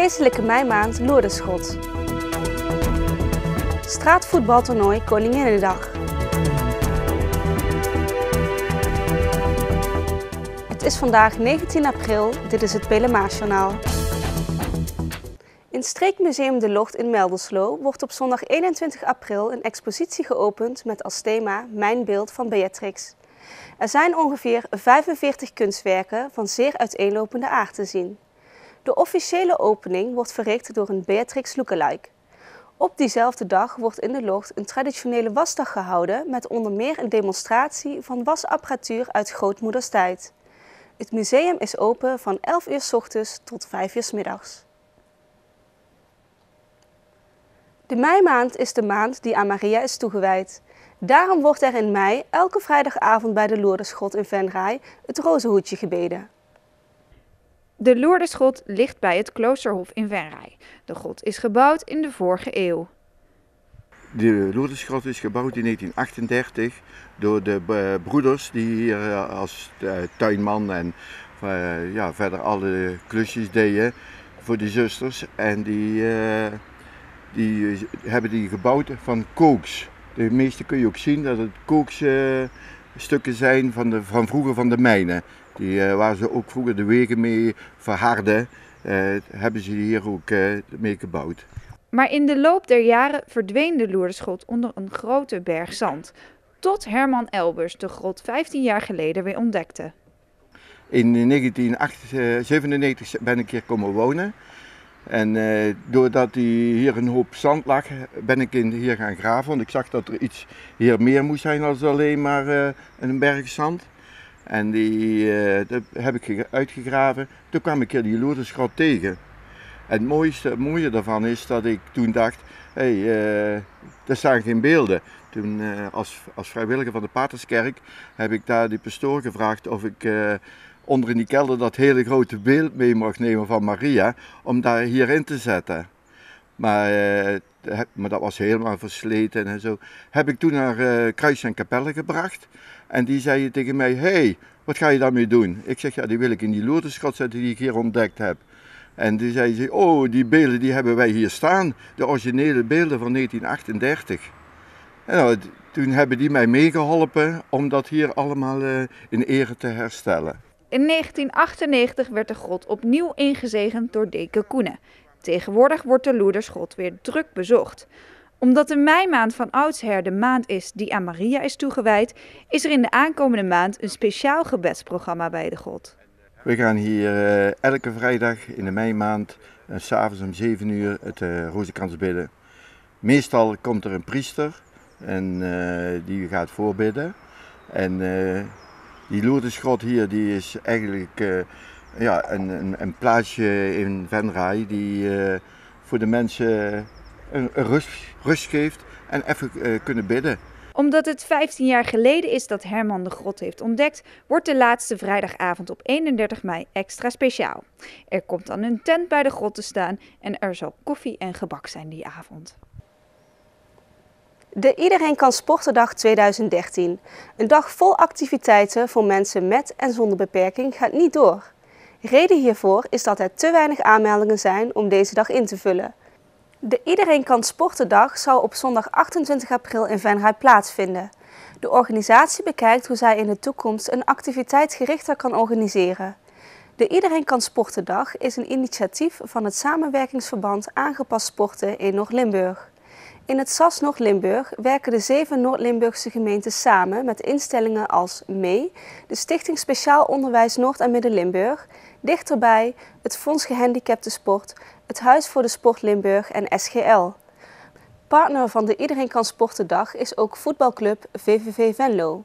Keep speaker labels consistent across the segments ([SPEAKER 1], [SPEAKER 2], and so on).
[SPEAKER 1] feestelijke meimaand Loerdenschot. Straatvoetbaltoernooi Koninginnedag. Het is vandaag 19 april, dit is het Pelemaasjournaal. In Streekmuseum De Locht in Meldelslo wordt op zondag 21 april een expositie geopend met als thema Mijn beeld van Beatrix. Er zijn ongeveer 45 kunstwerken van zeer uiteenlopende aard te zien. De officiële opening wordt verricht door een Beatrix lookalike. Op diezelfde dag wordt in De Locht een traditionele wasdag gehouden met onder meer een demonstratie van wasapparatuur uit grootmoeders tijd. Het museum is open van 11 uur 's ochtends tot 5 uur 's middags. De meimaand is de maand die aan Maria is toegewijd. Daarom wordt er in mei elke vrijdagavond bij de Loerdenschot in Venray het rozenhoedje gebeden.
[SPEAKER 2] De Loerdenschot ligt bij het Kloosterhof in Venray. De grot is gebouwd in de vorige eeuw.
[SPEAKER 3] De Loerdenschot is gebouwd in 1938 door de broeders die hier als tuinman en verder alle klusjes deden voor die zusters. En die hebben die gebouwd van kooks. De meeste kun je ook zien dat het kooksstukken zijn van vroeger van de mijnen. Waar ze ook vroeger de wegen mee verharden, hebben ze hier ook mee gebouwd.
[SPEAKER 2] Maar in de loop der jaren verdween de Loerdenschot onder een grote berg zand. Tot Herman Elbers de grot 15 jaar geleden weer ontdekte.
[SPEAKER 3] In 1997 ben ik hier komen wonen. En doordat hier een hoop zand lag, ben ik hier gaan graven. Want ik zag dat er iets hier meer moest zijn dan alleen maar een berg zand. En dat heb ik uitgegraven. Toen kwam ik hier die Loerdenschot tegen. En het mooie daarvan is dat ik toen dacht, er staan geen beelden. Toen als vrijwilliger van de Paterskerk heb ik daar die pastoor gevraagd of ik onder in die kelder dat hele grote beeld mee mocht nemen van Maria, om daar hierin te zetten. Maar dat was helemaal versleten en zo. Heb ik toen naar Kruis en Kapelle gebracht. En die zei tegen mij, hey, wat ga je daarmee doen? Ik zeg, ja, die wil ik in die Loerdenschot zetten die ik hier ontdekt heb. En toen zei ze, oh, die beelden die hebben wij hier staan. De originele beelden van 1938. En toen hebben die mij meegeholpen om dat hier allemaal in ere te herstellen.
[SPEAKER 2] In 1998 werd de grot opnieuw ingezegend door Deke Koenen. Tegenwoordig wordt de Loerdenschot weer druk bezocht. Omdat de meimaand van oudsher de maand is die aan Maria is toegewijd, is er in de aankomende maand een speciaal gebedsprogramma bij de grot.
[SPEAKER 3] We gaan hier elke vrijdag in de meimaand, 's avonds om 7 uur, het rozenkrans bidden. Meestal komt er een priester en die gaat voorbidden. En die Loerdenschot hier, die is eigenlijk een plaatsje in Venray die voor de mensen een rust geeft en even kunnen bidden.
[SPEAKER 2] Omdat het 15 jaar geleden is dat Herman de grot heeft ontdekt, wordt de laatste vrijdagavond op 31 mei extra speciaal. Er komt dan een tent bij de grot te staan en er zal koffie en gebak zijn die avond.
[SPEAKER 1] De Iedereen kan sportendag 2013. Een dag vol activiteiten voor mensen met en zonder beperking gaat niet door. Reden hiervoor is dat er te weinig aanmeldingen zijn om deze dag in te vullen. De Iedereen kan sportendag zal op zondag 28 april in Venray plaatsvinden. De organisatie bekijkt hoe zij in de toekomst een activiteit gerichter kan organiseren. De Iedereen kan sportendag is een initiatief van het samenwerkingsverband Aangepast Sporten in Noord-Limburg. In het SAS Noord-Limburg werken de 7 Noord-Limburgse gemeenten samen met instellingen als MEE, de Stichting Speciaal Onderwijs Noord- en Midden-Limburg, Dichterbij, het Fonds Gehandicapten Sport, het Huis voor de Sport Limburg en SGL. Partner van de Iedereen kan sportendag is ook voetbalclub VVV Venlo.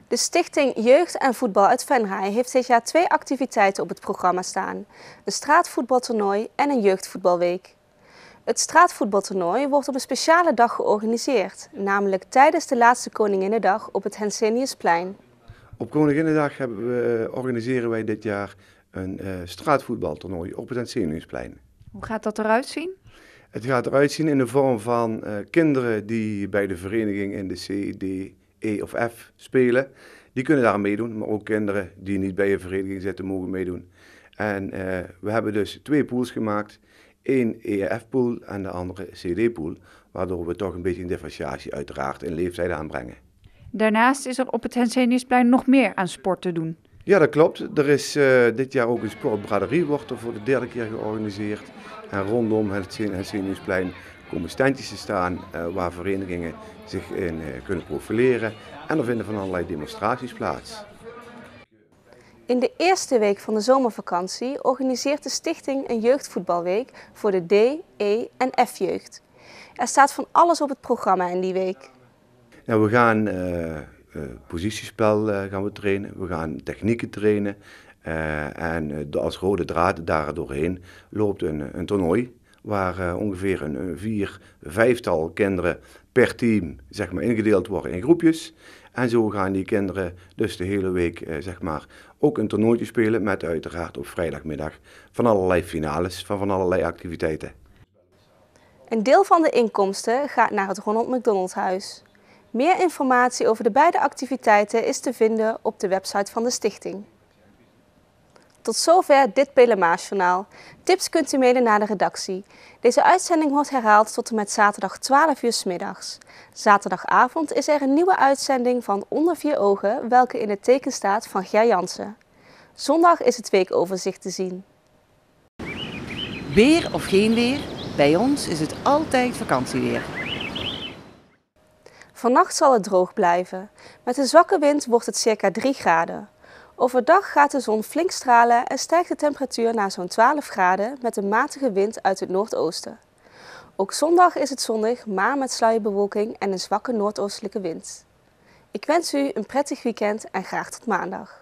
[SPEAKER 1] De Stichting Jeugd en Voetbal uit Venray heeft dit jaar 2 activiteiten op het programma staan: een straatvoetbaltoernooi en een jeugdvoetbalweek. Het straatvoetbaltoernooi wordt op een speciale dag georganiseerd, namelijk tijdens de laatste Koninginnedag op het Henseniusplein.
[SPEAKER 4] Op Koninginnedag organiseren wij dit jaar een straatvoetbaltoernooi op het Henseniusplein.
[SPEAKER 2] Hoe gaat dat eruit zien?
[SPEAKER 4] Het gaat eruit zien in de vorm van kinderen die bij de vereniging in de C, D, E of F spelen. Die kunnen daar meedoen, maar ook kinderen die niet bij een vereniging zitten mogen meedoen. En we hebben dus 2 pools gemaakt. 1 EF-pool en de andere CD-pool, waardoor we toch een beetje een differentiatie uiteraard in leeftijden aanbrengen.
[SPEAKER 2] Daarnaast is er op het Henseniusplein nog meer aan sport te doen.
[SPEAKER 4] Ja, dat klopt. Er is dit jaar ook een sportbraderie, wordt er voor de 3e keer georganiseerd. En rondom het Henseniusplein komen standjes te staan waar verenigingen zich in kunnen profileren. En er vinden van allerlei demonstraties plaats.
[SPEAKER 1] In de eerste week van de zomervakantie organiseert de stichting een jeugdvoetbalweek voor de D, E en F-jeugd. Er staat van alles op het programma in die week.
[SPEAKER 4] Ja, we gaan positiespel gaan we trainen, we gaan technieken trainen. En als rode draad daar doorheen loopt een toernooi waar ongeveer een 4-5-tal kinderen per team zeg maar, ingedeeld worden in groepjes. En zo gaan die kinderen dus de hele week zeg maar, ook een toernooitje spelen met uiteraard op vrijdagmiddag van allerlei finales, van allerlei activiteiten.
[SPEAKER 1] Een deel van de inkomsten gaat naar het Ronald McDonald Huis. Meer informatie over de beide activiteiten is te vinden op de website van de stichting. Tot zover dit Pelemaasjournaal. Tips kunt u mailen naar de redactie. Deze uitzending wordt herhaald tot en met zaterdag 12 uur 's middags. Zaterdagavond is er een nieuwe uitzending van Onder 4 Ogen, welke in het teken staat van Ger Jansen. Zondag is het weekoverzicht te zien.
[SPEAKER 5] Weer of geen weer, bij ons is het altijd vakantieweer.
[SPEAKER 1] Vannacht zal het droog blijven. Met een zwakke wind wordt het circa 3 graden. Overdag gaat de zon flink stralen en stijgt de temperatuur naar zo'n 12 graden met een matige wind uit het noordoosten. Ook zondag is het zonnig, maar met sluierbewolking en een zwakke noordoostelijke wind. Ik wens u een prettig weekend en graag tot maandag.